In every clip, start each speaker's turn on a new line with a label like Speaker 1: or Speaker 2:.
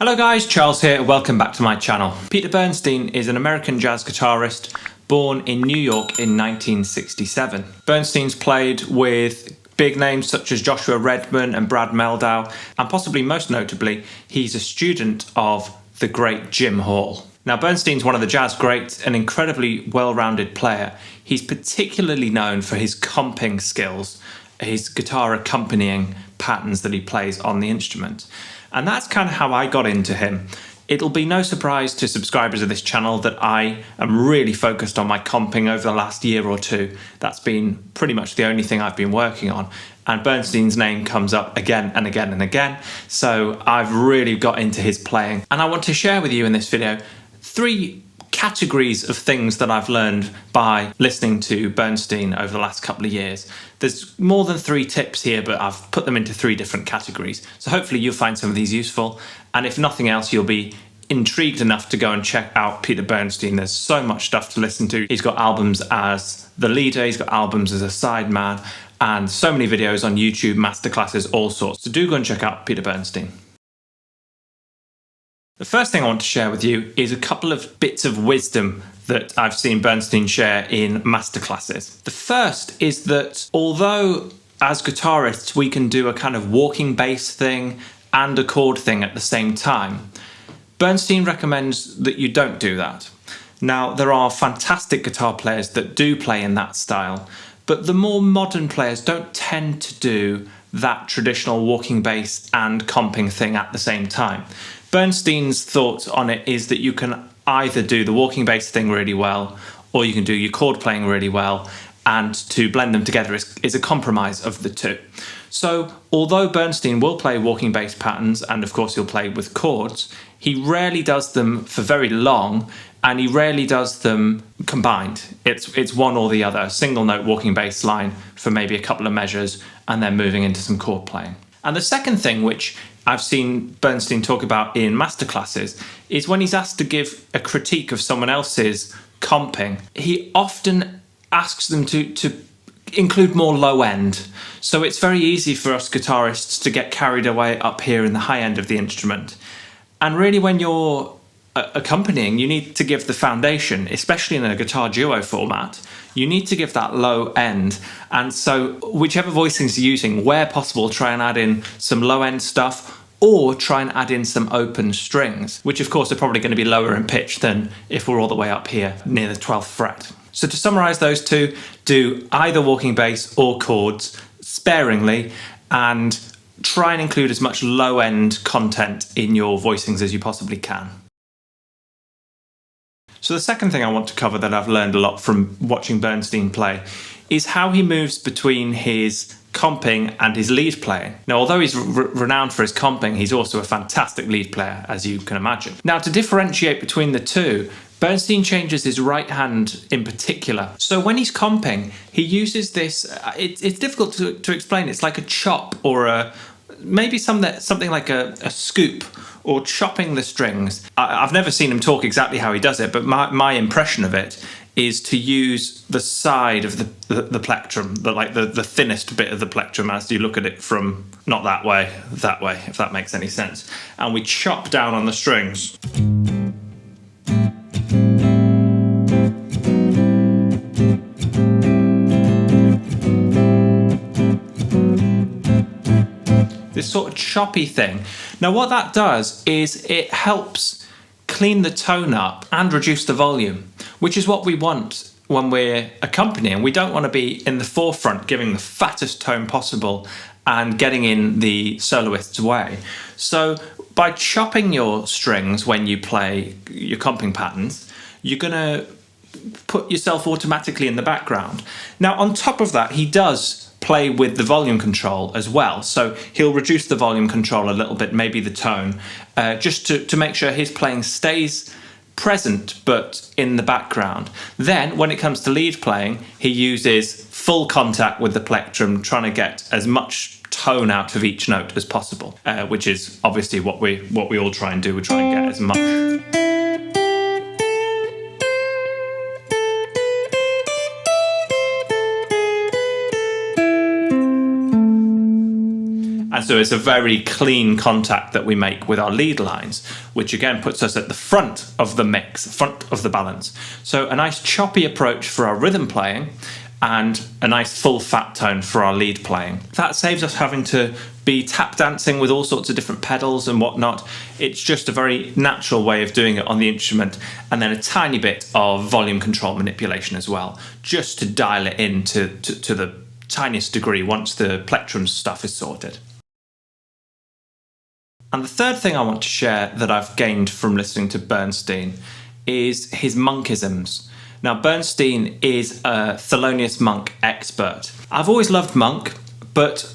Speaker 1: Hello guys, Charles here, welcome back to my channel. Peter Bernstein is an American jazz guitarist born in New York in 1967. Bernstein's played with big names such as Joshua Redman and Brad Mehldau, and possibly most notably, he's a student of the great Jim Hall. Now, Bernstein's one of the jazz greats, an incredibly well-rounded player. He's particularly known for his comping skills, his guitar accompanying patterns that he plays on the instrument. And that's kind of how I got into him. It'll be no surprise to subscribers of this channel that I am really focused on my comping over the last year or two. That's been pretty much the only thing I've been working on. And Bernstein's name comes up again and again and again. So I've really got into his playing. And I want to share with you in this video 3 categories of things that I've learned by listening to Bernstein over the last couple of years. There's more than 3 tips here, but I've put them into 3 different categories. So hopefully you'll find some of these useful. And if nothing else, you'll be intrigued enough to go and check out Peter Bernstein. There's so much stuff to listen to. He's got albums as the leader, he's got albums as a sideman, and so many videos on YouTube, masterclasses, all sorts. So do go and check out Peter Bernstein. The first thing I want to share with you is a couple of bits of wisdom that I've seen Bernstein share in masterclasses. The first is that although as guitarists we can do a kind of walking bass thing and a chord thing at the same time, Bernstein recommends that you don't do that. Now, there are fantastic guitar players that do play in that style, but the more modern players don't tend to do that traditional walking bass and comping thing at the same time. Bernstein's thought on it is that you can either do the walking bass thing really well, or you can do your chord playing really well, and to blend them together is a compromise of the two. So although Bernstein will play walking bass patterns, and of course he'll play with chords, he rarely does them for very long, and he rarely does them combined. It's one or the other, single note walking bass line for maybe a couple of measures, and then moving into some chord playing. And the second thing, which I've seen Bernstein talk about in masterclasses, is when he's asked to give a critique of someone else's comping, he often asks them to include more low end. So it's very easy for us guitarists to get carried away up here in the high end of the instrument. And really, when you're accompanying, you need to give the foundation, especially in a guitar duo format. You need to give that low end. And so whichever voicings you're using, where possible, try and add in some low end stuff, or try and add in some open strings, which of course are probably going to be lower in pitch than if we're all the way up here near the 12th fret. So to summarize those two, do either walking bass or chords sparingly, and try and include as much low end content in your voicings as you possibly can. So the second thing I want to cover that I've learned a lot from watching Bernstein play is how he moves between his comping and his lead playing. Now, although he's renowned for his comping, he's also a fantastic lead player, as you can imagine. Now, to differentiate between the two, Bernstein changes his right hand in particular. So when he's comping, he uses this, it's difficult to explain. It's like a chop or maybe something like a scoop, or chopping the strings. I've never seen him talk exactly how he does it, but my impression of it is to use the side of the plectrum, the thinnest bit of the plectrum as you look at it from not that way, if that makes any sense. And we chop down on the strings. This sort of choppy thing. Now what that does is it helps clean the tone up and reduce the volume, which is what we want when we're accompanying. We don't want to be in the forefront giving the fattest tone possible and getting in the soloist's way. So by chopping your strings when you play your comping patterns, you're going to put yourself automatically in the background. Now on top of that, he does play with the volume control as well. So he'll reduce the volume control a little bit, maybe the tone, just to make sure his playing stays present but in the background. Then when it comes to lead playing, he uses full contact with the plectrum, trying to get as much tone out of each note as possible, which is obviously what we all try and do. We try and get as much. And And so it's a very clean contact that we make with our lead lines, which again puts us at the front of the mix, front of the balance. So a nice choppy approach for our rhythm playing and a nice full fat tone for our lead playing. That saves us having to be tap dancing with all sorts of different pedals and whatnot. It's just a very natural way of doing it on the instrument, and then a tiny bit of volume control manipulation as well, just to dial it in to the tiniest degree once the plectrum stuff is sorted. And the third thing I want to share that I've gained from listening to Bernstein is his Monkisms. Now, Bernstein is a Thelonious Monk expert. I've always loved Monk, but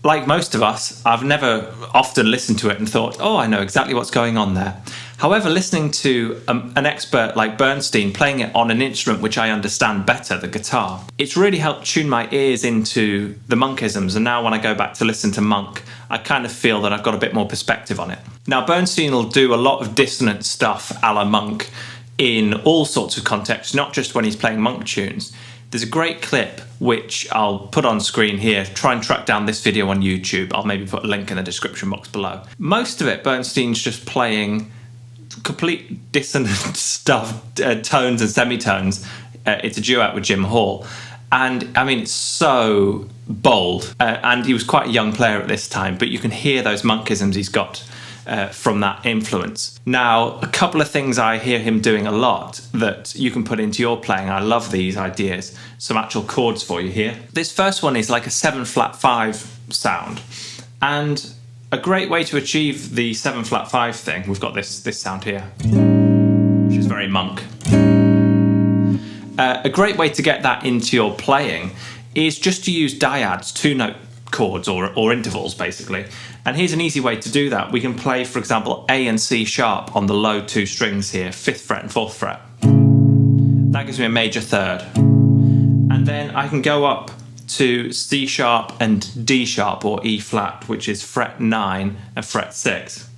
Speaker 1: like most of us, I've never often listened to it and thought, oh, I know exactly what's going on there. However, listening to an expert like Bernstein playing it on an instrument which I understand better, the guitar, it's really helped tune my ears into the Monkisms. And now when I go back to listen to Monk, I kind of feel that I've got a bit more perspective on it. Now, Bernstein will do a lot of dissonant stuff a la Monk in all sorts of contexts, not just when he's playing Monk tunes. There's a great clip which I'll put on screen here. Try and track down this video on YouTube. I'll maybe put a link in the description box below. Most of it, Bernstein's just playing complete dissonant stuff, tones and semitones. It's a duet with Jim Hall. And I mean, it's so bold. And he was quite a young player at this time, but you can hear those Monkisms he's got from that influence. Now, a couple of things I hear him doing a lot that you can put into your playing. I love these ideas. Some actual chords for you here. This first one is like a 7-flat-5 sound. And a great way to achieve the 7-flat-5 thing, we've got this sound here, which is very Monk. A great way to get that into your playing is just to use dyads, 2-note chords or intervals basically. And here's an easy way to do that. We can play, for example, A and C sharp on the low 2 strings here, 5th fret and 4th fret. That gives me a major third. And then I can go up to C sharp and D sharp or E flat, which is fret 9 and fret 6.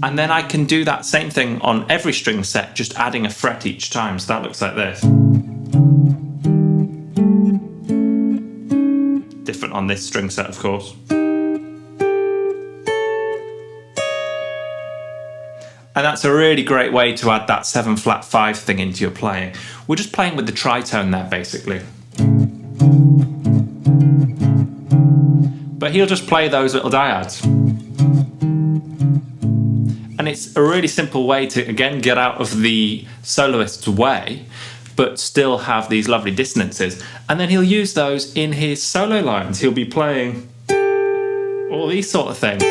Speaker 1: And then I can do that same thing on every string set, just adding a fret each time. So that looks like this. Different on this string set, of course. And that's a really great way to add that 7-flat-5 thing into your playing. We're just playing with the tritone there, basically. But he'll just play those little dyads. And it's a really simple way to, again, get out of the soloist's way, but still have these lovely dissonances. And then he'll use those in his solo lines. He'll be playing all these sort of things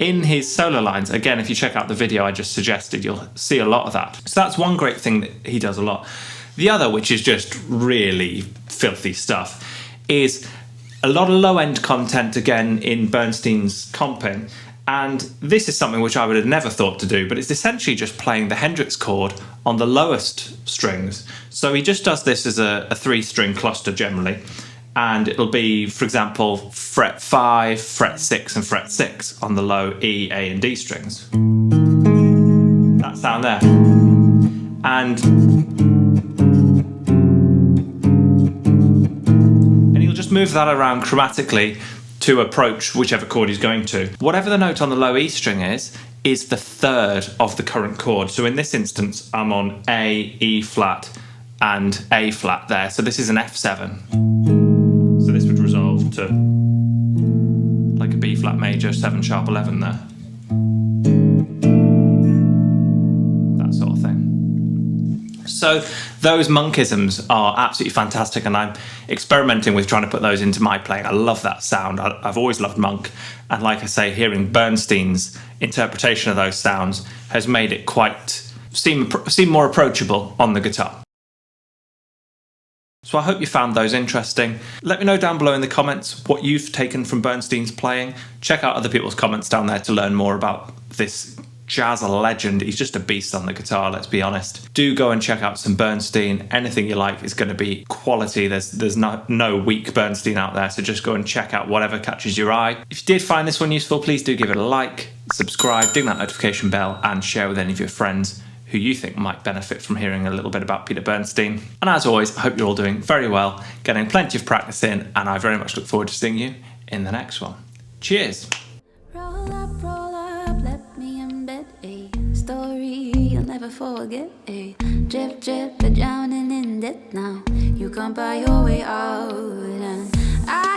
Speaker 1: in his solo lines. Again, if you check out the video I just suggested, you'll see a lot of that. So that's one great thing that he does a lot. The other, which is just really filthy stuff, is a lot of low-end content, again, in Bernstein's comping. And this is something which I would have never thought to do, but it's essentially just playing the Hendrix chord on the lowest strings. So he just does this as a 3-string cluster generally. And it'll be, for example, fret 5, fret 6, and fret 6 on the low E, A, and D strings. That sound there. And he'll just move that around chromatically to approach whichever chord he's going to. Whatever the note on the low E string is the third of the current chord. So in this instance, I'm on A, E flat, and A flat there. So this is an F7. So this would resolve to like a B flat major, 7 sharp 11 there. That sort of thing. So those Monkisms are absolutely fantastic, and I'm experimenting with trying to put those into my playing. I love that sound. I've always loved Monk, and like I say, hearing Bernstein's interpretation of those sounds has made it seem more approachable on the guitar. So I hope you found those interesting. Let me know down below in the comments what you've taken from Bernstein's playing. Check out other people's comments down there to learn more about this jazz legend. He's just a beast on the guitar, let's be honest. Do go and check out some Bernstein. Anything you like is going to be quality. There's no weak Bernstein out there, so just go and check out whatever catches your eye. If you did find this one useful, please do give it a like, subscribe, ding that notification bell, and share with any of your friends who you think might benefit from hearing a little bit about Peter Bernstein. And as always, I hope you're all doing very well, getting plenty of practice in, and I very much look forward to seeing you in the next one. Cheers.
Speaker 2: Roll up, let me embed a story you'll never forget. A drip, drip, you're drowning in debt now. You can't buy your way out, and I